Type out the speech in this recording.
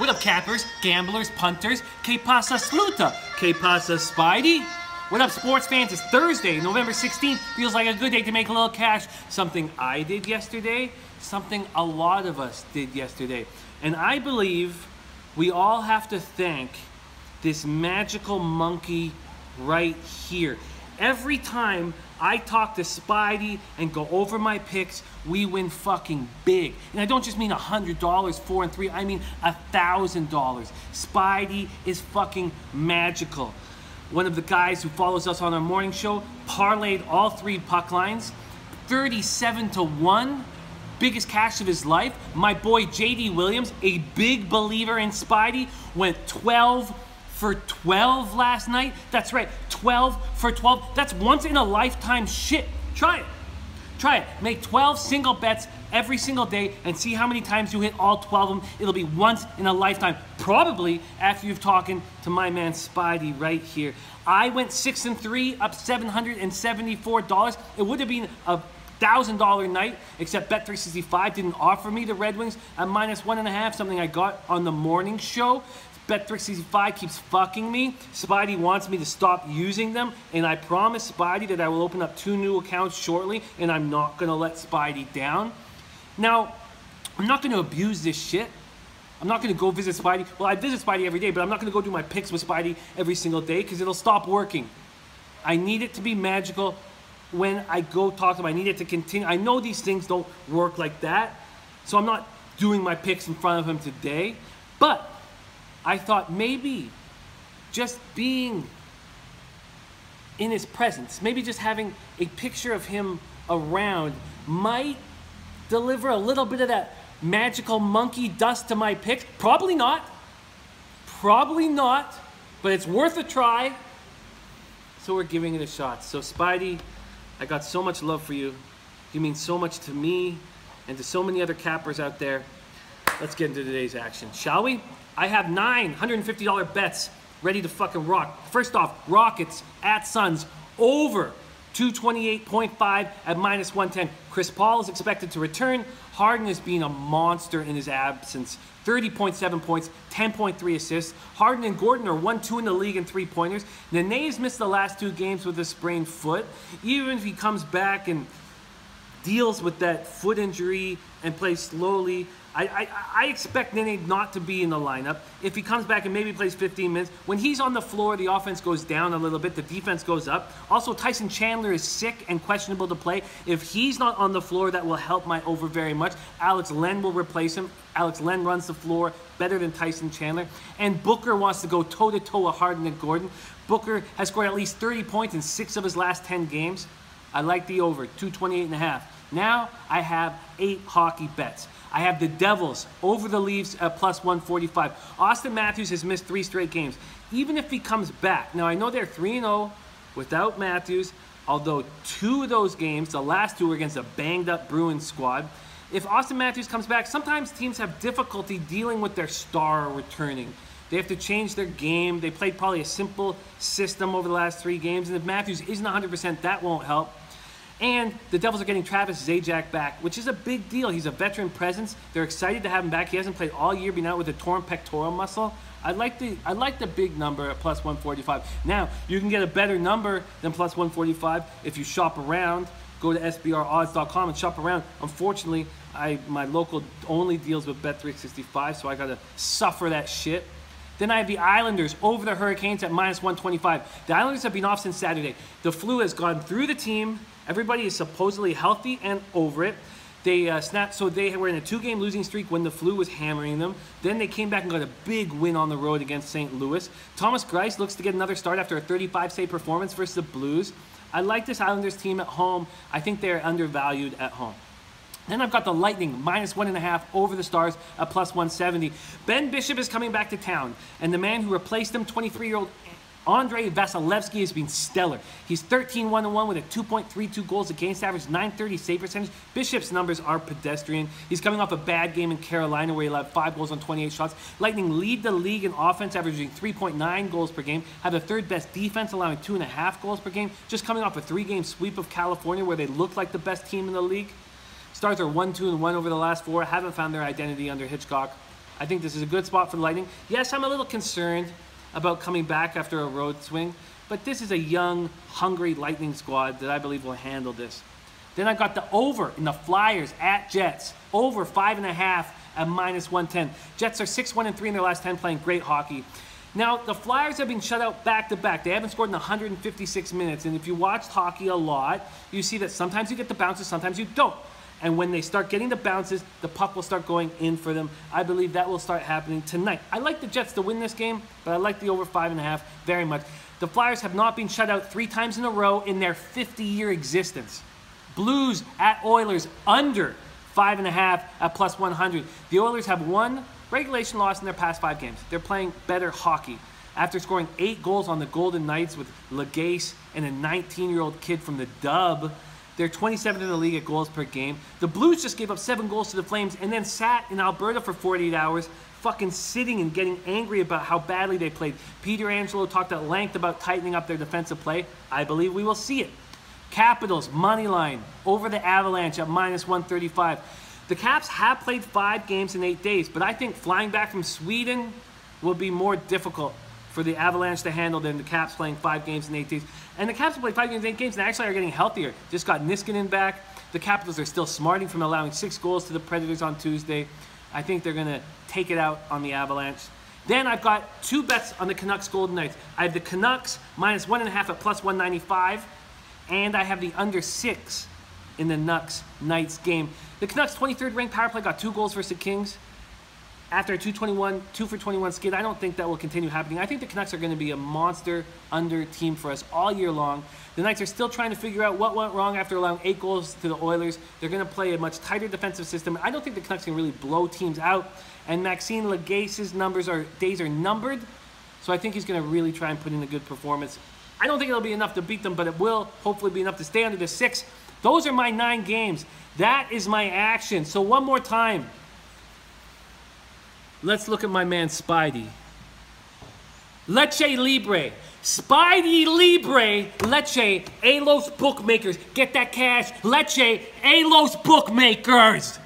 What up, cappers, gamblers, punters? Que pasa, Sluta? Que pasa, Spidey? What up, sports fans? It's Thursday, November 16th. Feels like a good day to make a little cash. Something I did yesterday, something a lot of us did yesterday. And I believe we all have to thank this magical monkey right here. Every time I talk to Spidey and go over my picks, we win fucking big. And I don't just mean $100, 4 and 3, I mean $1,000. Spidey is fucking magical. One of the guys who follows us on our morning show parlayed all 3 puck lines, 37-1, biggest cash of his life. My boy JD Williams, a big believer in Spidey, went 12 for 12 last night. That's right, 12 for 12. That's once in a lifetime shit. Try it. Try it. Make 12 single bets every single day and see how many times you hit all 12 of them. It'll be once in a lifetime. Probably after you've talking to my man Spidey right here. I went 6 and 3, up $774. It would have been a $1,000 night, except Bet365 didn't offer me the Red Wings at -1.5, something I got on the morning show. Bet365 keeps fucking me. Spidey wants me to stop using them, and I promise Spidey that I will open up 2 new accounts shortly, and I'm not going to let Spidey down. Now, I'm not going to abuse this shit. I'm not going to go visit Spidey. Well, I visit Spidey every day, but I'm not going to go do my picks with Spidey every single day because it'll stop working. I need it to be magical when I go talk to him. I need it to continue. I know these things don't work like that, so I'm not doing my picks in front of him today, but I thought maybe just being in his presence, maybe just having a picture of him around might deliver a little bit of that magical monkey dust to my picks. Probably not, but it's worth a try. So we're giving it a shot. So Spidey, I got so much love for you. You mean so much to me and to so many other cappers out there. Let's get into today's action, shall we? I have 9 $150 bets ready to fucking rock. First off, Rockets at Suns over 228.5 at -110. Chris Paul is expected to return. Harden is being a monster in his absence. 30.7 points, 10.3 assists. Harden and Gordon are 1-2 in the league in 3-pointers. Nene's missed the last 2 games with a sprained foot. Even if he comes back and deals with that foot injury and plays slowly, I expect Nene not to be in the lineup. If he comes back and maybe plays 15 minutes, when he's on the floor, the offense goes down a little bit, the defense goes up. Also, Tyson Chandler is sick and questionable to play. If he's not on the floor, that will help my over very much. Alex Len will replace him. Alex Len runs the floor better than Tyson Chandler. And Booker wants to go toe-to-toe with Harden and Gordon. Booker has scored at least 30 points in 6 of his last 10 games. I like the over, 228.5. Now I have 8 hockey bets. I have the Devils over the Leafs at +145. Austin Matthews has missed 3 straight games. Even if he comes back, now I know they're 3-0 without Matthews, although 2 of those games, the last 2 were against a banged-up Bruins squad. If Austin Matthews comes back, sometimes teams have difficulty dealing with their star returning. They have to change their game. They played probably a simple system over the last 3 games, and if Matthews isn't 100%, that won't help. And the Devils are getting Travis Zajac back, which is a big deal. He's a veteran presence. They're excited to have him back. He hasn't played all year, been out with a torn pectoral muscle. I like the big number at +145. Now, you can get a better number than +145 if you shop around. Go to sbrodds.com and shop around. Unfortunately, my local only deals with Bet365, so I got to suffer that shit. Then I have the Islanders over the Hurricanes at -125. The Islanders have been off since Saturday. The flu has gone through the team. Everybody is supposedly healthy and over it. They snapped, so they were in a 2-game losing streak when the flu was hammering them. Then they came back and got a big win on the road against St. Louis. Thomas Greiss looks to get another start after a 35-save performance versus the Blues. I like this Islanders team at home. I think they're undervalued at home. Then I've got the Lightning, -1.5 over the Stars at +170. Ben Bishop is coming back to town, and the man who replaced him, 23-year-old Andrei Vasilevsky, has been stellar. He's 13-1-1 with a 2.32 goals against average, .930 save percentage. Bishop's numbers are pedestrian. He's coming off a bad game in Carolina where he allowed 5 goals on 28 shots. Lightning lead the league in offense, averaging 3.9 goals per game. Have the 3rd best defense, allowing 2.5 goals per game. Just coming off a 3-game sweep of California where they look like the best team in the league. Stars are 1-2-1 over the last 4. Haven't found their identity under Hitchcock. I think this is a good spot for the Lightning. Yes, I'm a little concerned about coming back after a road swing, but this is a young, hungry Lightning squad that I believe will handle this. Then I got the over in the Flyers at Jets. Over 5.5 at -110. Jets are 6-1-3 in their last 10, playing great hockey. Now, the Flyers have been shut out back-to-back. They haven't scored in 156 minutes. And if you watched hockey a lot, you see that sometimes you get the bounces, sometimes you don't. And when they start getting the bounces, the puck will start going in for them. I believe that will start happening tonight. I like the Jets to win this game, but I like the over 5.5 very much. The Flyers have not been shut out 3 times in a row in their 50-year existence. Blues at Oilers under 5.5 at +100. The Oilers have one regulation loss in their past 5 games. They're playing better hockey. After scoring 8 goals on the Golden Knights with Legace and a 19-year-old kid from the Dub, they're 27th in the league at goals per game. The Blues just gave up 7 goals to the Flames and then sat in Alberta for 48 hours, fucking sitting and getting angry about how badly they played. Peter Angelo talked at length about tightening up their defensive play. I believe we will see it. Capitals, money line, over the Avalanche at -135. The Caps have played 5 games in 8 days, but I think flying back from Sweden will be more difficult for the Avalanche to handle than the Caps playing 5 games in 8 days. And the Caps have played 5 games in 8 games and actually are getting healthier. Just got Niskanen back. The Capitals are still smarting from allowing 6 goals to the Predators on Tuesday. I think they're going to take it out on the Avalanche. Then I've got 2 bets on the Canucks Golden Knights. I have the Canucks -1.5 at +195, and I have the under 6 in the Knights game. The Canucks' 23rd ranked power play got 2 goals versus the Kings. After a 2 for 21 skid, I don't think that will continue happening. I think the Canucks are going to be a monster under team for us all year long. The Knights are still trying to figure out what went wrong after allowing 8 goals to the Oilers. They're going to play a much tighter defensive system. I don't think the Canucks can really blow teams out. And Maxime Legace's days are numbered, so I think he's going to really try and put in a good performance. I don't think it'll be enough to beat them, but it will hopefully be enough to stay under the 6. Those are my 9 games. That is my action. So one more time. Let's look at my man Spidey. Leche Libre. Spidey Libre. Leche. A los bookmakers. Get that cash. Leche. A los bookmakers.